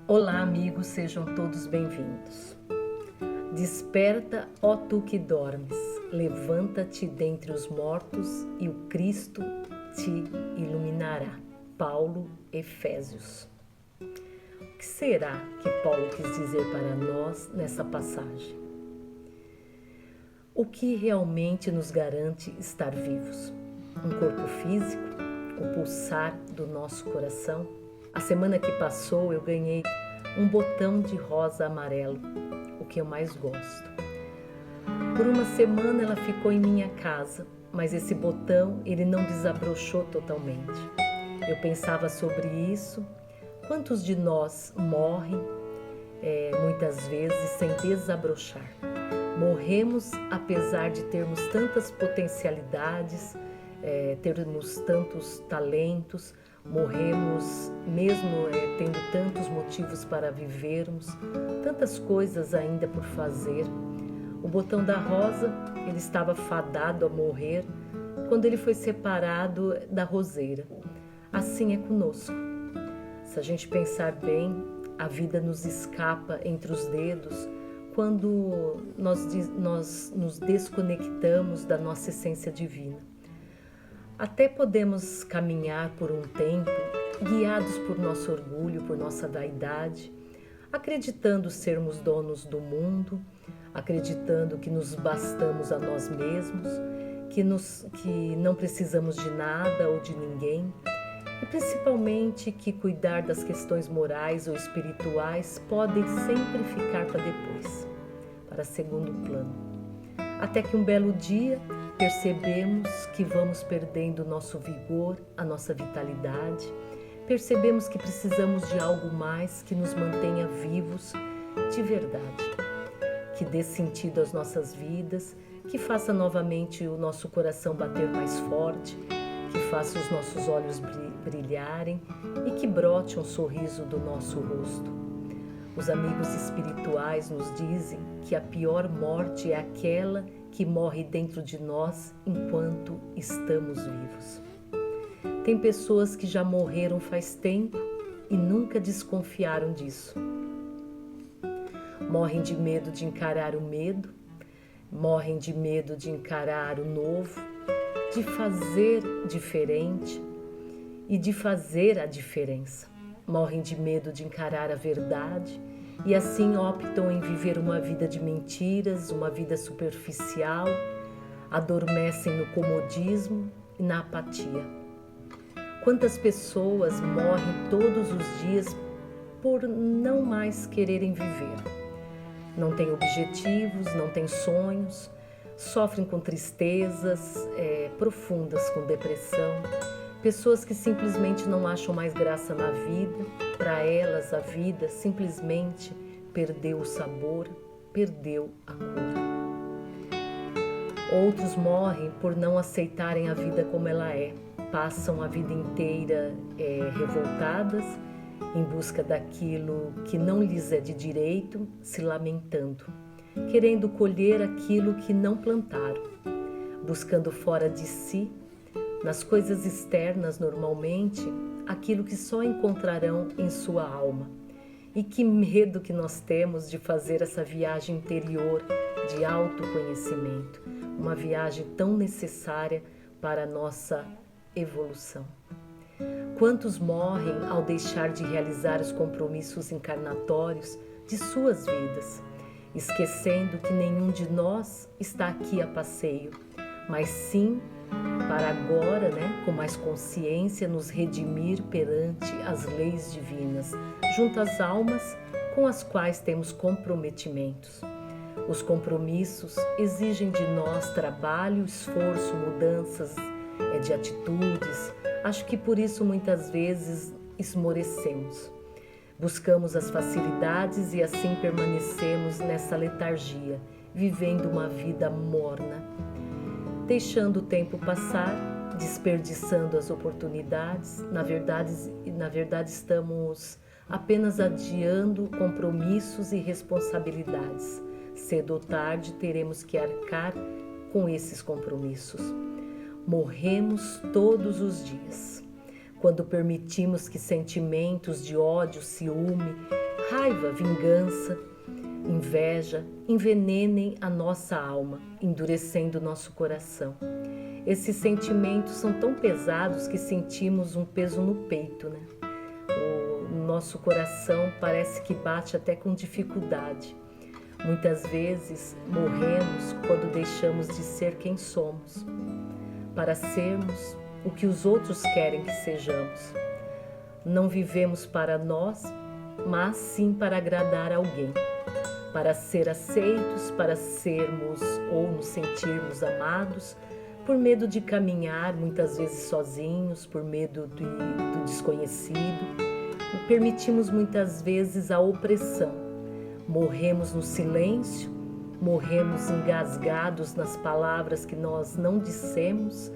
Olá, amigos, sejam todos bem-vindos. Desperta, ó tu que dormes, levanta-te dentre os mortos e o Cristo te iluminará. Paulo, Efésios. O que será que Paulo quis dizer para nós nessa passagem? O que realmente nos garante estar vivos? Um corpo físico? O pulsar do nosso coração? A semana que passou eu ganhei um botão de rosa amarelo, o que eu mais gosto. Por uma semana ela ficou em minha casa, mas esse botão ele não desabrochou totalmente. Eu pensava sobre isso. Quantos de nós morrem muitas vezes sem desabrochar? Morremos apesar de termos tantas potencialidades, termos tantos talentos, morremos mesmo tendo tantos motivos para vivermos, tantas coisas ainda por fazer. O botão da rosa, ele estava fadado a morrer quando ele foi separado da roseira. Assim é conosco. Se a gente pensar bem, a vida nos escapa entre os dedos quando nós nos desconectamos da nossa essência divina. Até podemos caminhar por um tempo, guiados por nosso orgulho, por nossa vaidade, acreditando sermos donos do mundo, acreditando que nos bastamos a nós mesmos, que não precisamos de nada ou de ninguém, e principalmente que cuidar das questões morais ou espirituais podem sempre ficar para depois, para segundo plano. Até que um belo dia percebemos que vamos perdendo o nosso vigor, a nossa vitalidade, percebemos que precisamos de algo mais que nos mantenha vivos de verdade, que dê sentido às nossas vidas, que faça novamente o nosso coração bater mais forte, que faça os nossos olhos brilharem e que brote um sorriso do nosso rosto. Os amigos espirituais nos dizem que a pior morte é aquela que morre dentro de nós enquanto estamos vivos. Tem pessoas que já morreram faz tempo e nunca desconfiaram disso. Morrem de medo de encarar o medo, morrem de medo de encarar o novo, de fazer diferente e de fazer a diferença. Morrem de medo de encarar a verdade e assim optam em viver uma vida de mentiras, uma vida superficial, adormecem no comodismo e na apatia. Quantas pessoas morrem todos os dias por não mais quererem viver? Não têm objetivos, não têm sonhos, sofrem com tristezas profundas, com depressão. Pessoas que simplesmente não acham mais graça na vida. Para elas, a vida simplesmente perdeu o sabor, perdeu a cor. Outros morrem por não aceitarem a vida como ela é. Passam a vida inteira revoltadas, em busca daquilo que não lhes é de direito, se lamentando, querendo colher aquilo que não plantaram, buscando fora de si, nas coisas externas normalmente, aquilo que só encontrarão em sua alma. E que medo que nós temos de fazer essa viagem interior de autoconhecimento, uma viagem tão necessária para a nossa evolução. Quantos morrem ao deixar de realizar os compromissos encarnatórios de suas vidas, esquecendo que nenhum de nós está aqui a passeio, mas sim para agora, com mais consciência, nos redimir perante as leis divinas, junto às almas com as quais temos comprometimentos. Os compromissos exigem de nós trabalho, esforço, mudanças de atitudes. Acho que por isso muitas vezes esmorecemos. Buscamos as facilidades e assim permanecemos nessa letargia, vivendo uma vida morna, deixando o tempo passar, desperdiçando as oportunidades. Na verdade estamos apenas adiando compromissos e responsabilidades. Cedo ou tarde teremos que arcar com esses compromissos. Morremos todos os dias. Quando permitimos que sentimentos de ódio, ciúme, raiva, vingança, inveja envenenem a nossa alma, endurecendo nosso coração. Esses sentimentos são tão pesados que sentimos um peso no peito, né? O nosso coração parece que bate até com dificuldade. Muitas vezes morremos quando deixamos de ser quem somos, para sermos o que os outros querem que sejamos. Não vivemos para nós, mas sim para agradar alguém, para ser aceitos, para sermos ou nos sentirmos amados, por medo de caminhar muitas vezes sozinhos, por medo do desconhecido. Permitimos muitas vezes a opressão. Morremos no silêncio, morremos engasgados nas palavras que nós não dissemos,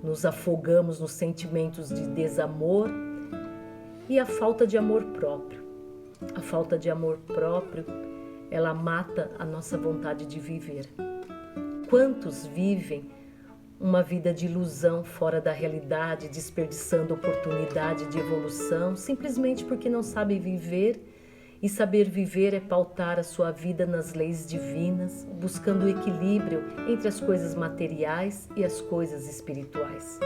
nos afogamos nos sentimentos de desamor e a falta de amor próprio. A falta de amor próprio, ela mata a nossa vontade de viver. Quantos vivem uma vida de ilusão fora da realidade, desperdiçando oportunidade de evolução, simplesmente porque não sabem viver, e saber viver é pautar a sua vida nas leis divinas, buscando o equilíbrio entre as coisas materiais e as coisas espirituais.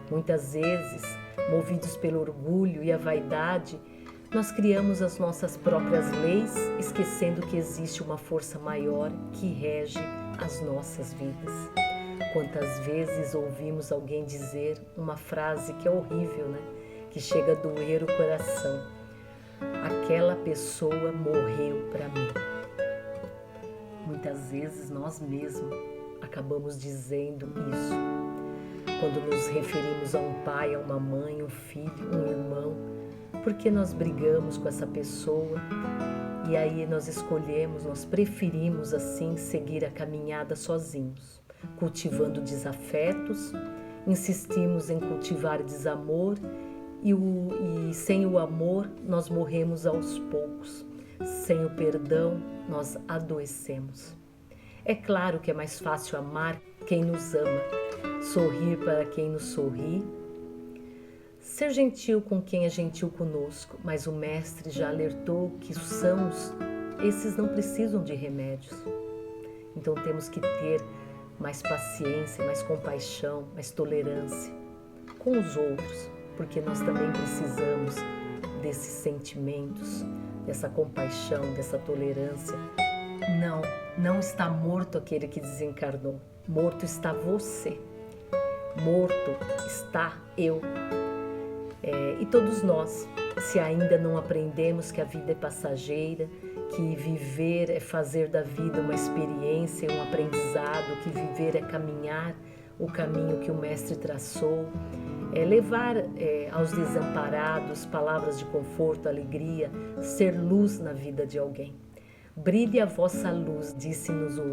Muitas vezes, movidos pelo orgulho e a vaidade, nós criamos as nossas próprias leis, esquecendo que existe uma força maior que rege as nossas vidas. Quantas vezes ouvimos alguém dizer uma frase que é horrível, né? Que chega a doer o coração. Aquela pessoa morreu para mim. Muitas vezes nós mesmos acabamos dizendo isso. Quando nos referimos a um pai, a uma mãe, um filho, um irmão, porque nós brigamos com essa pessoa e aí nós escolhemos, nós preferimos assim seguir a caminhada sozinhos, cultivando desafetos, insistimos em cultivar desamor e sem o amor nós morremos aos poucos, sem o perdão nós adoecemos. É claro que é mais fácil amar quem nos ama, sorrir para quem nos sorri, ser gentil com quem é gentil conosco, mas o Mestre já alertou que esses não precisam de remédios. Então temos que ter mais paciência, mais compaixão, mais tolerância com os outros, porque nós também precisamos desses sentimentos, dessa compaixão, dessa tolerância. Não está morto aquele que desencarnou, morto está você, morto está eu. E todos nós, se ainda não aprendemos que a vida é passageira, que viver é fazer da vida uma experiência, um aprendizado, que viver é caminhar o caminho que o Mestre traçou, é levar aos desamparados palavras de conforto, alegria, ser luz na vida de alguém. Brilhe a vossa luz, disse-nos o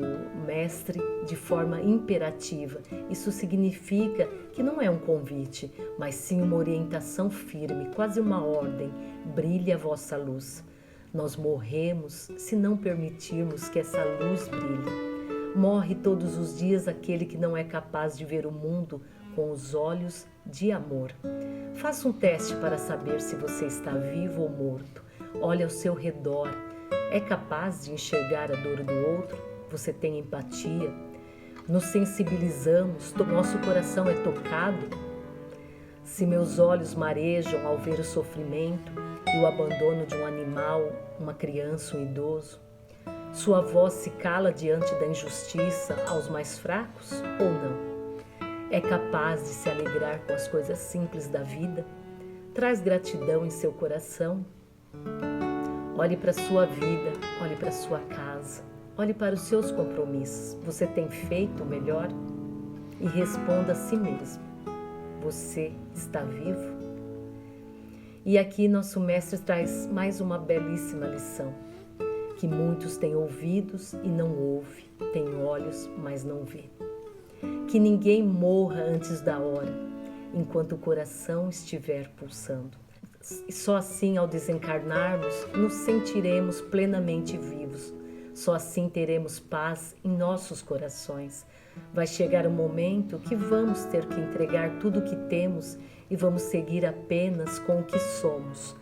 Mestre de forma imperativa. Isso significa que não é um convite, mas sim uma orientação firme, quase uma ordem. Brilhe a vossa luz. Nós morremos se não permitirmos que essa luz brilhe. Morre todos os dias aquele que não é capaz de ver o mundo com os olhos de amor. Faça um teste para saber se você está vivo ou morto. Olhe ao seu redor. É capaz de enxergar a dor do outro? Você tem empatia? Nos sensibilizamos? Nosso coração é tocado? Se meus olhos marejam ao ver o sofrimento e o abandono de um animal, uma criança, um idoso, sua voz se cala diante da injustiça aos mais fracos ou não? É capaz de se alegrar com as coisas simples da vida? Traz gratidão em seu coração? Olhe para a sua vida, olhe para a sua casa, olhe para os seus compromissos. Você tem feito o melhor? E responda a si mesmo. Você está vivo? E aqui nosso Mestre traz mais uma belíssima lição. Que muitos têm ouvidos e não ouvem, têm olhos, mas não vê. Que ninguém morra antes da hora, enquanto o coração estiver pulsando. E só assim, ao desencarnarmos, nos sentiremos plenamente vivos. Só assim teremos paz em nossos corações. Vai chegar um momento que vamos ter que entregar tudo o que temos e vamos seguir apenas com o que somos.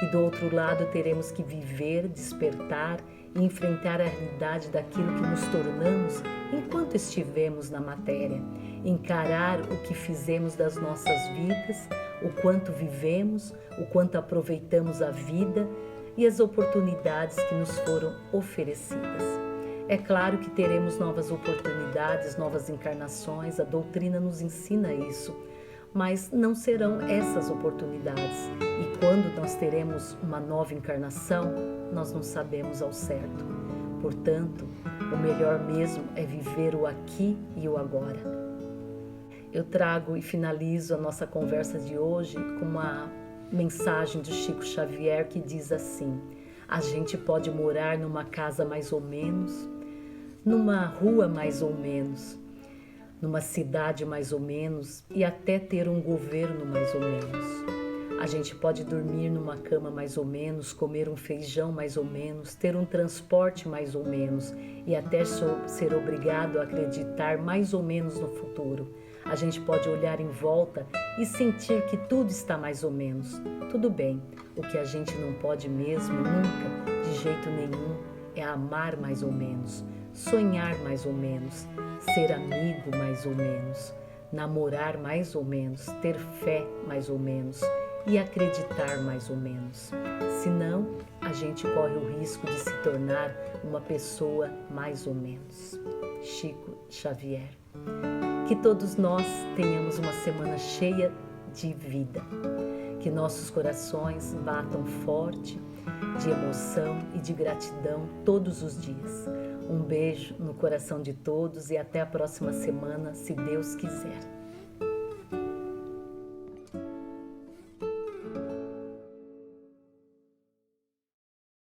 E do outro lado teremos que viver, despertar e enfrentar a realidade daquilo que nos tornamos enquanto estivemos na matéria, encarar o que fizemos das nossas vidas, o quanto vivemos, o quanto aproveitamos a vida e as oportunidades que nos foram oferecidas. É claro que teremos novas oportunidades, novas encarnações, a doutrina nos ensina isso, mas não serão essas oportunidades. E quando nós teremos uma nova encarnação, nós não sabemos ao certo. Portanto, o melhor mesmo é viver o aqui e o agora. Eu trago e finalizo a nossa conversa de hoje com uma mensagem de Chico Xavier que diz assim: a gente pode morar numa casa mais ou menos, numa rua mais ou menos, numa cidade mais ou menos e até ter um governo mais ou menos. A gente pode dormir numa cama mais ou menos, comer um feijão mais ou menos, ter um transporte mais ou menos e até ser obrigado a acreditar mais ou menos no futuro. A gente pode olhar em volta e sentir que tudo está mais ou menos. Tudo bem, o que a gente não pode mesmo, nunca, de jeito nenhum, é amar mais ou menos, sonhar mais ou menos, ser amigo mais ou menos, namorar mais ou menos, ter fé mais ou menos e acreditar mais ou menos. Senão, a gente corre o risco de se tornar uma pessoa mais ou menos. Chico Xavier. Que todos nós tenhamos uma semana cheia de vida. Que nossos corações batam forte de emoção e de gratidão todos os dias. Um beijo no coração de todos e até a próxima semana, se Deus quiser.